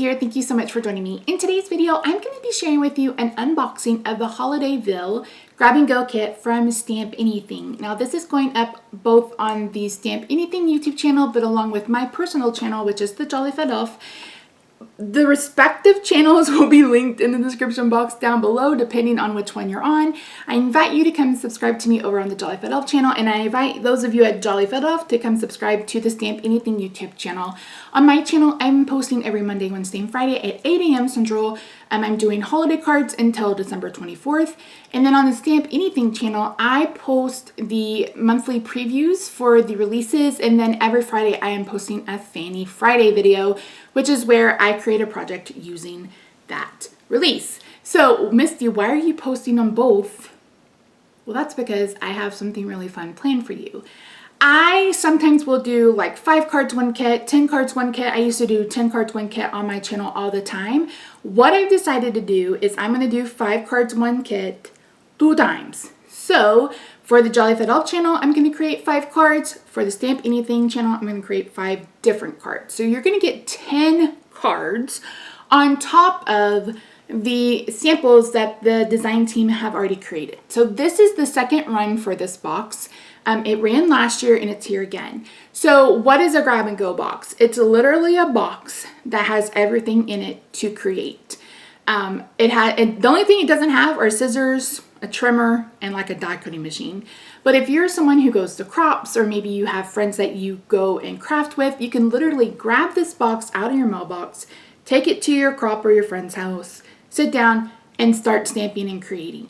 here. Thank you so much for joining me. In today's video, I'm going to be sharing with you an unboxing of the Holidayville Grab and Go kit from Stamp Anything. Now, this is going up both on the Stamp Anything YouTube channel, but along with my personal channel, which is the Jolly Fed Elf. The respective channels will be linked in the description box down below, depending on which one you're on. I invite you to come subscribe to me over on the Jolly Fed Elf channel, and I invite those of you at Jolly Fed Elf to come subscribe to the Stamp Anything YouTube channel. On my channel, I'm posting every Monday, Wednesday, and Friday at 8 a.m. Central. I'm doing holiday cards until December 24th. And then on the Stamp Anything channel, I post the monthly previews for the releases, and then every Friday I am posting a Fanny Friday video, which is where I create a project using that release. So, Misty, why are you posting on both? Well, that's because I have something really fun planned for you. I sometimes will do like 5 cards, 1 kit, 10 cards, 1 kit. I used to do 10 cards, 1 kit on my channel all the time. What I've decided to do is I'm going to do 5 cards, 1 kit 2 times. So for the Jolly Fed Elf channel, I'm going to create 5 cards. For the Stamp Anything channel, I'm going to create 5 different cards. So you're going to get 10 cards on top of the samples that the design team have already created. So this is the second run for this box. It ran last year and it's here again. So what is a grab and go box? It's literally a box that has everything in it to create. The only thing it doesn't have are scissors, a trimmer, and like a die cutting machine. But if you're someone who goes to crops, or maybe you have friends that you go and craft with, you can literally grab this box out of your mailbox, take it to your crop or your friend's house, sit down and start stamping and creating.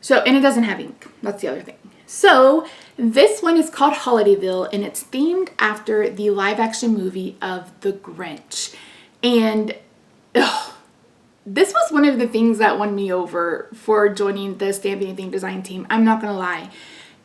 And it doesn't have ink. That's the other thing. So this one is called Holidayville, and it's themed after the live action movie of The Grinch. And this was one of the things that won me over for joining the Stamp Anything design team. I'm not gonna lie.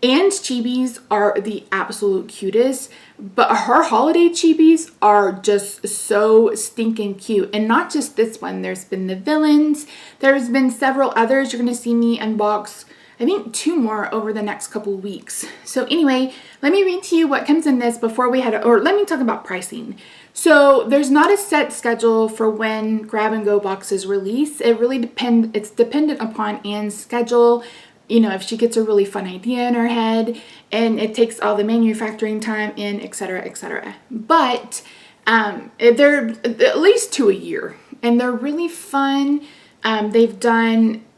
Anne's chibis are the absolute cutest, but her holiday chibis are just so stinking cute. And not just this one, there's been the villains, there's been several others. You're gonna see me unbox, I think, 2 more over the next couple of weeks. So anyway, let me read to you what comes in this before we let me talk about pricing. So there's not a set schedule for when grab and go boxes release. It's dependent upon Anne's schedule. You know, if she gets a really fun idea in her head and it takes all the manufacturing time in, etc., etc. But they're at least 2 a year, and they're really fun.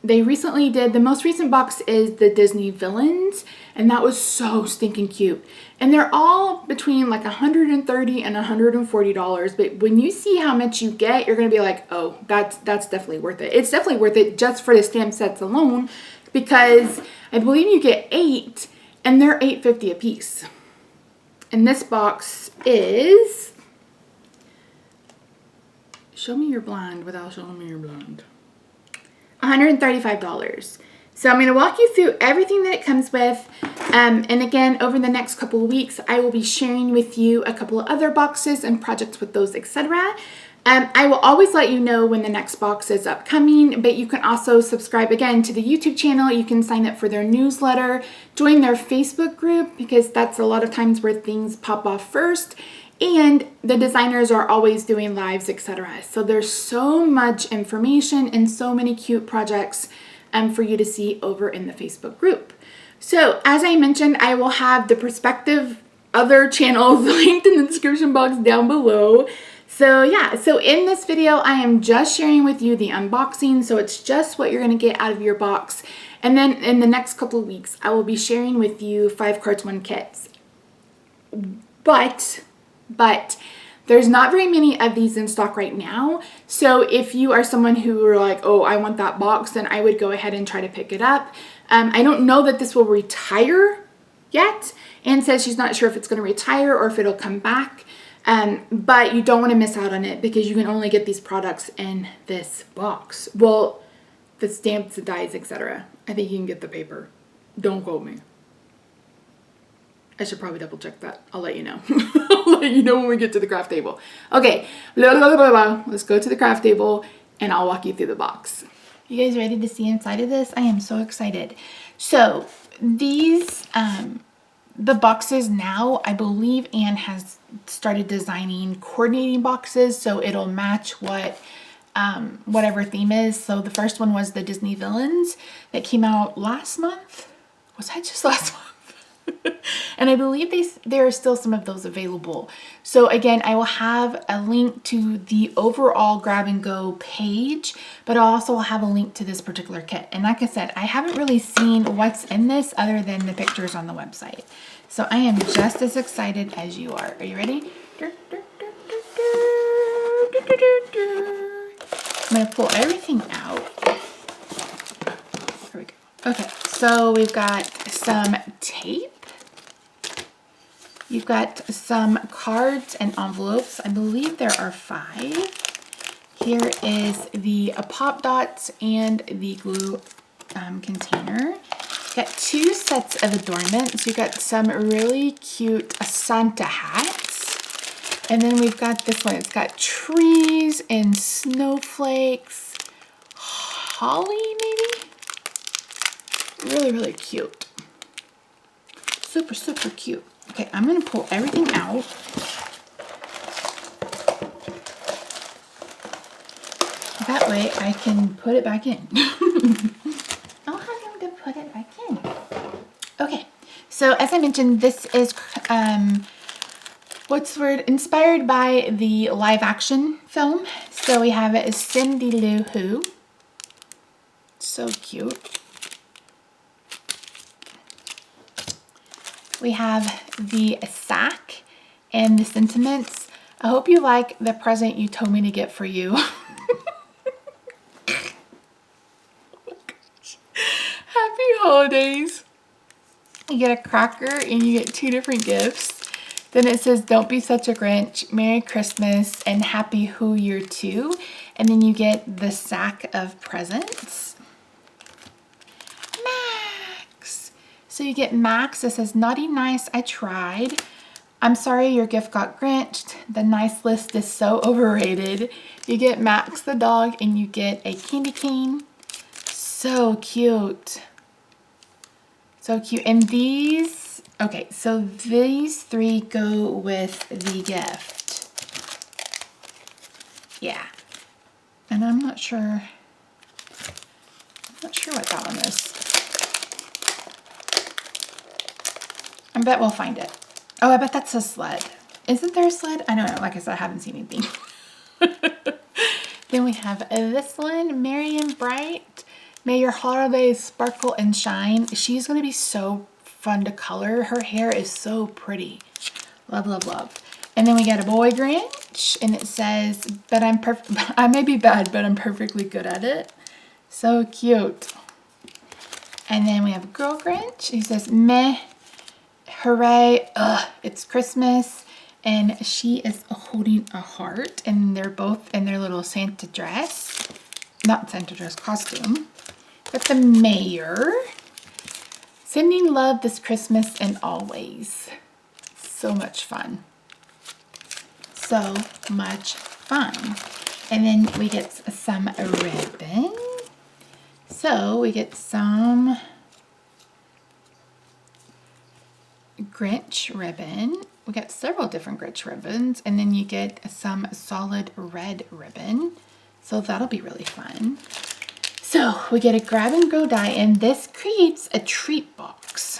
They recently did, the most recent box is the Disney villains, and that was so stinking cute. And they're all between like $130 and $140, but when you see how much you get, you're gonna be like, oh, that's definitely worth it. It's definitely worth it just for the stamp sets alone, because I believe you get 8, and they're $8.50 a piece. And this box is, show me you're blind without showing me you're blind, $135. So I'm going to walk you through everything that it comes with. And again, over the next couple of weeks, I will be sharing with you a couple of other boxes and projects with those, etc. I will always let you know when the next box is upcoming, but you can also subscribe again to the YouTube channel. You can sign up for their newsletter, join their Facebook group, because that's a lot of times where things pop off first. And the designers are always doing lives, etc. So there's so much information and so many cute projects for you to see over in the Facebook group. So as I mentioned, I will have the prospective other channels linked in the description box down below. So yeah, so in this video, I am just sharing with you the unboxing. So it's just what you're going to get out of your box. And then in the next couple of weeks, I will be sharing with you 5 cards, 1 kits. But there's not very many of these in stock right now. So if you are someone who are like, oh, I want that box, then I would go ahead and try to pick it up. I don't know that this will retire yet. Anne says she's not sure if it's going to retire or if it'll come back. But you don't want to miss out on it, because you can only get these products in this box. Well, the stamps, the dies, etc. I think you can get the paper. Don't quote me. I should probably double check that. I'll let you know. I'll let you know when we get to the craft table. Okay, let's go to the craft table and I'll walk you through the box. You guys ready to see inside of this? I am so excited. So these the boxes now, I believe Anne has started designing coordinating boxes so it'll match what whatever theme is. So the first one was the Disney villains that came out last month. Was that just last month? And I believe there are still some of those available. So again, I will have a link to the overall grab and go page, but I'll also have a link to this particular kit. And like I said, I haven't really seen what's in this other than the pictures on the website. So I am just as excited as you are. Are you ready? I'm going to pull everything out. There we go. Okay, so we've got some tape. You've got some cards and envelopes. I believe there are 5. Here is the pop dots and the glue container. Got 2 sets of adornments. You've got some really cute Santa hats. And then we've got this one. It's got trees and snowflakes. Holly, maybe? Really, really cute. Super, super cute. Okay, I'm going to pull everything out. That way I can put it back in. I'll have him to put it back in. Okay, so as I mentioned, this is, what's the word? Inspired by the live action film. So we have Cindy Lou Who. So cute. We have the sack and the sentiments. I hope you like the present you told me to get for you. Happy holidays. You get a cracker and you get 2 different gifts. Then it says, don't be such a Grinch, Merry Christmas, and Happy Who Year 2. And then you get the sack of presents. So you get Max. It says, naughty nice, I tried. I'm sorry your gift got grinched. The nice list is so overrated. You get Max the dog and you get a candy cane. So cute. So cute. And these, okay, so these 3 go with the gift. Yeah. And I'm not sure what that one is. I bet we'll find it. Oh, I bet that's a sled. Isn't there a sled? I don't know. Like I said, I haven't seen anything. Then we have this one, Merry and Bright. May your holidays sparkle and shine. She's going to be so fun to color. Her hair is so pretty. Love, love, love. And then we got a boy Grinch. And it says, but I may be bad, but I'm perfectly good at it. So cute. And then we have a girl Grinch. He says, meh. Hooray, it's Christmas, and she is holding a heart, and they're both in their little Santa dress, not Santa dress, costume. But the mayor, sending love this Christmas and always. So much fun. So much fun. And then we get some ribbon. So we get some Grinch ribbon. We got several different Grinch ribbons, and then you get some solid red ribbon. So that'll be really fun. So we get a grab and go die, and this creates a treat box.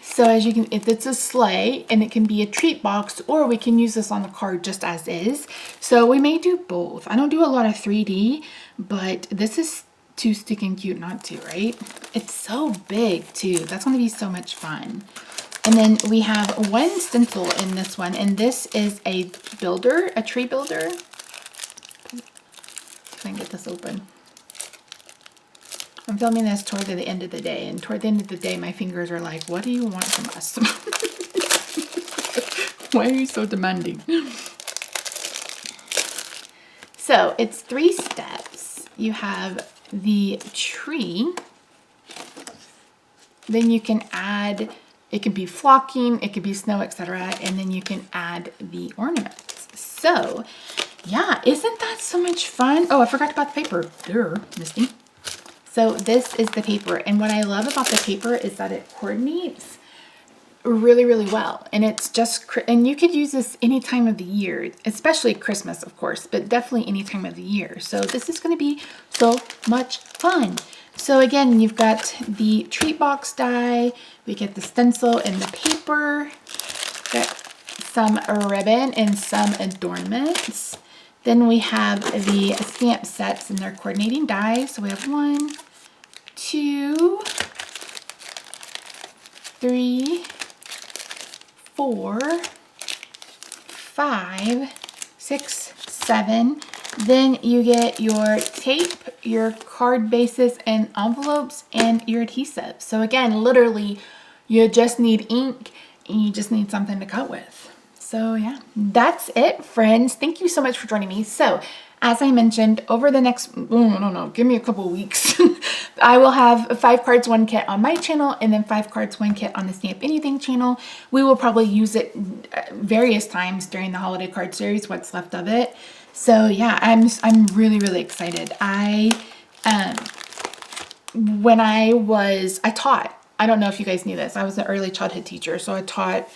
So as you can, if it's a sleigh, and it can be a treat box, or we can use this on the card just as is. So we may do both. I don't do a lot of 3D, but this is too stinking cute not to, right? It's so big too. That's going to be so much fun. And then we have one stencil in this one, and this is a builder, a tree builder. Try and get this open. I'm filming this toward the end of the day, and toward the end of the day, my fingers are like, what do you want from us? Why are you so demanding? So it's 3 steps. You have the tree, then you can add, it can be flocking, it could be snow, etc. And then you can add the ornaments. So yeah, isn't that so much fun? Oh, I forgot about the paper. There, Misty. So this is the paper. And what I love about the paper is that it coordinates really, really well. And it's just, and you could use this any time of the year, especially Christmas, of course, but definitely any time of the year. So this is going to be so much fun. So again, you've got the treat box die, we get the stencil and the paper, got some ribbon and some adornments. Then we have the stamp sets and their coordinating dies. So we have 1, 2, 3, 4, 5, 6, 7. Then you get your tape, your card bases and envelopes, and your adhesive. So again, literally, you just need ink and you just need something to cut with. So yeah, that's it, friends. Thank you so much for joining me. So as I mentioned, over the next, give me a couple weeks, I will have 5 cards, 1 kit on my channel, and then 5 cards, 1 kit on the Stamp Anything channel. We will probably use it various times during the holiday card series, what's left of it. So yeah, I'm really, really excited. I taught, I don't know if you guys knew this, I was an early childhood teacher, so I taught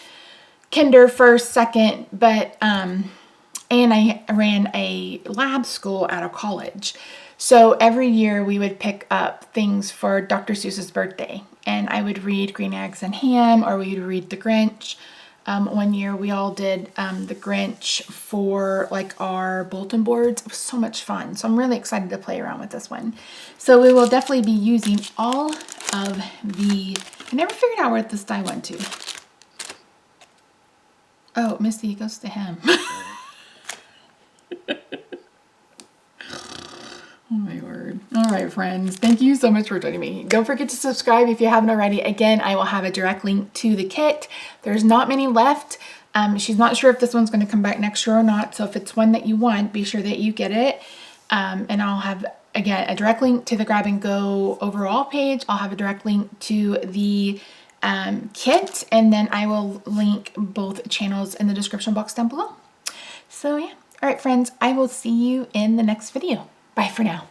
kinder, first, second, but and I ran a lab school out of college. So every year we would pick up things for Dr. Seuss's birthday, and I would read Green Eggs and Ham, or we would read The Grinch. One year we all did The Grinch for like our bulletin boards. It was so much fun. So I'm really excited to play around with this one. So we will definitely be using all of the, I never figured out where this die went to. Oh, Misty, it goes to him. Oh my word. All right, friends. Thank you so much for joining me. Don't forget to subscribe if you haven't already. Again, I will have a direct link to the kit. There's not many left. She's not sure if this one's going to come back next year or not. So if it's one that you want, be sure that you get it. And I'll have, again, a direct link to the Grab and Go overall page. I'll have a direct link to the kit, and then I will link both channels in the description box down below. So yeah. All right, friends, I will see you in the next video. Bye for now.